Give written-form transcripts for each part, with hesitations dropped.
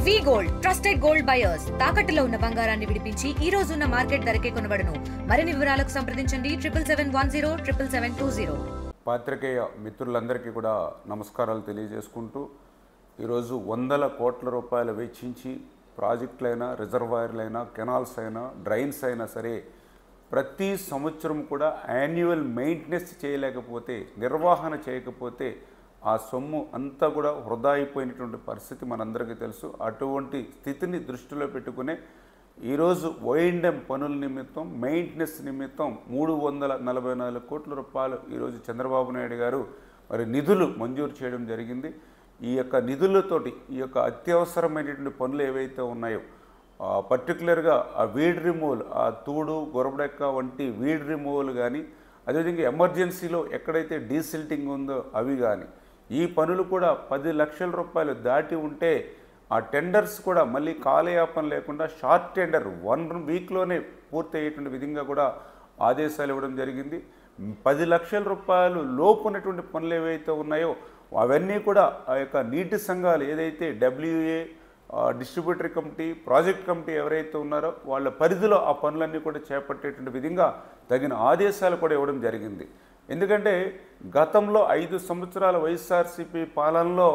వి gold trusted gold buyers తాకట్టులో ఉన్న బంగారాన్ని విడిపించి ఈ రోజు ఉన్న మార్కెట్ ధరకే కొనబడును. మరిన్ని వివరాలకు సంప్రదించండి 77107720. పాత్రికేయ మిత్రులందరికీ కూడా నమస్కారాలు తెలియజేసుకుంటూ ఈరోజు వందల కోట్ల రూపాయలు వెచ్చించి ప్రాజెక్టులైనా రిజర్వాయర్లైనా కెనాల్స్ అయినా డ్రైన్స్ అయినా సరే ప్రతి సంవత్సరం కూడా యాన్యువల్ మెయింటెనెన్స్ చేయలేకపోతే నిర్వహణ చేయకపోతే ఆ సొమ్ము అంతా కూడా వృధా అయిపోయినటువంటి పరిస్థితి మనందరికీ తెలుసు. అటువంటి స్థితిని దృష్టిలో పెట్టుకునే ఈరోజు ఓఎండ్ఎం పనుల నిమిత్తం మెయింటెనెన్స్ నిమిత్తం 344 కోట్ల రూపాయలు ఈరోజు చంద్రబాబు నాయుడు గారు మరి నిధులు మంజూరు చేయడం జరిగింది. ఈ యొక్క నిధులతోటి ఈ యొక్క అత్యవసరమైనటువంటి పనులు ఏవైతే ఉన్నాయో పర్టికులర్గా ఆ వీడ్ రిమూవల్, ఆ తూడు గొరబడెక్క వంటి వీడ్ రిమూవల్ కానీ, అదేవిధంగా ఎమర్జెన్సీలో ఎక్కడైతే డీసిల్టింగ్ ఉందో అవి కానీ, ఈ పనులు కూడా 10 లక్షల రూపాయలు దాటి ఉంటే ఆ టెండర్స్ కూడా మళ్ళీ కాలయాపన లేకుండా షార్ట్ టెండర్ 1 వీక్లోనే పూర్తి అయ్యేటువంటి విధంగా కూడా ఆదేశాలు ఇవ్వడం జరిగింది. 10 లక్షల రూపాయలు లోపు ఉన్నటువంటి పనులు ఏవైతే ఉన్నాయో అవన్నీ కూడా ఆ యొక్క నీటి సంఘాలు ఏదైతే WA distributary committee, project committee ఎవరైతే ఉన్నారో వాళ్ళ పరిధిలో ఆ పనులన్నీ కూడా చేపట్టేటువంటి విధంగా తగిన ఆదేశాలు కూడా ఇవ్వడం జరిగింది. ఎందుకంటే గతంలో 5 సంవత్సరాల వైఎస్ఆర్సీపీ పాలనలో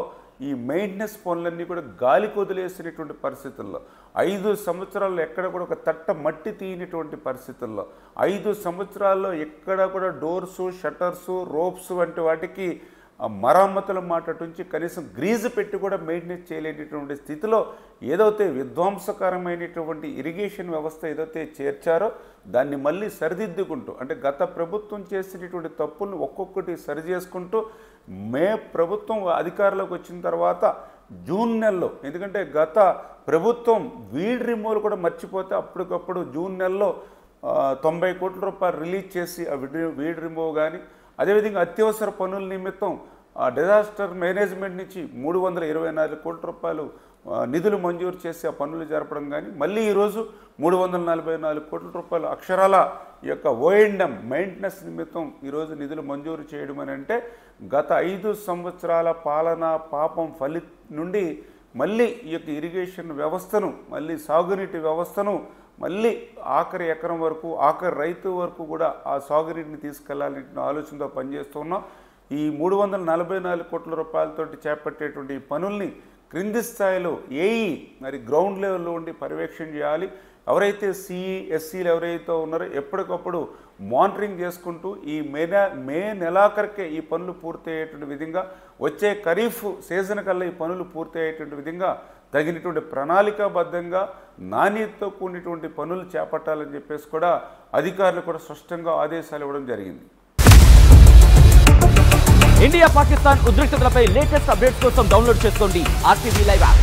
ఈ మెయింటెనెన్స్ పనులన్నీ కూడా గాలి కొదిలేసినటువంటి పరిస్థితుల్లో 5 సంవత్సరాల్లో ఎక్కడ కూడా ఒక తట్ట మట్టి తీయనటువంటి పరిస్థితుల్లో 5 సంవత్సరాల్లో ఎక్కడ కూడా డోర్సు, షట్టర్సు, రోప్స్ వంటి వాటికి మరమ్మతుల మాట నుంచి కనీసం గ్రీజు పెట్టి కూడా మెయింటెనెన్స్ చేయలేనటువంటి స్థితిలో ఏదైతే విధ్వంసకరమైనటువంటి ఇరిగేషన్ వ్యవస్థ ఏదైతే చేర్చారో దాన్ని మళ్ళీ సరిదిద్దుకుంటూ, అంటే గత ప్రభుత్వం చేసినటువంటి తప్పులను ఒక్కొక్కటి సరి చేసుకుంటూ ప్రభుత్వం అధికారంలోకి వచ్చిన తర్వాత జూన్ నెలలో, ఎందుకంటే గత ప్రభుత్వం వీడ్ రిమూవల్ కూడా మర్చిపోతే అప్పటికప్పుడు జూన్ నెలలో 90 కోట్ల రూపాయలు రిలీజ్ చేసి ఆ వీడ్ రిమూవ్ కానీ, అదేవిధంగా అత్యవసర పనుల నిమిత్తం డిజాస్టర్ మేనేజ్మెంట్ నుంచి 324 కోట్ల రూపాయలు నిధులు మంజూరు చేసి ఆ పనులు జరపడం కానీ, మళ్ళీ ఈరోజు 344 కోట్ల రూపాయలు అక్షరాల ఈ యొక్క ఓఎండ్ఎం మెయింటెనెన్స్ నిమిత్తం ఈరోజు నిధులు మంజూరు చేయడం అని అంటే గత 5 సంవత్సరాల పాలన పాపం నుండి మళ్ళీ ఈ యొక్క ఇరిగేషన్ వ్యవస్థను, మళ్ళీ సాగునీటి వ్యవస్థను మళ్ళీ ఆఖరి ఎకరం వరకు, ఆఖరి రైతు వరకు కూడా ఆ సాగునీటిని తీసుకెళ్లాలనే ఆలోచనతో పనిచేస్తున్నాం. ఈ 344 కోట్ల రూపాయలతోటి చేపట్టేటువంటి ఈ పనుల్ని క్రింది స్థాయిలో మరి గ్రౌండ్ లెవెల్లో ఉండి పర్యవేక్షణ చేయాలి. ఎవరైతే CE, SCలు ఎవరైతే ఉన్నారో ఎప్పటికప్పుడు మానిటరింగ్ చేసుకుంటూ ఈ మే నెలాఖరికే ఈ పనులు పూర్తి అయ్యేటువంటి విధంగా, వచ్చే ఖరీఫ్ సీజన్ కల్లా ఈ పనులు పూర్తి అయ్యేటువంటి విధంగా తగినటువంటి ప్రణాళికాబద్ధంగా నాణ్యతతో కూడినటువంటి పనులు చేపట్టాలని చెప్పేసి కూడా అధికారులు కూడా స్పష్టంగా ఆదేశాలు ఇవ్వడం జరిగింది. ఇండియా పాకిస్తాన్ ఉద్రిక్తతలపై లేటెస్ట్ అప్డేట్స్ కోసం డౌన్లోడ్ చేసుకోండి RTV లైవ్ యాప్.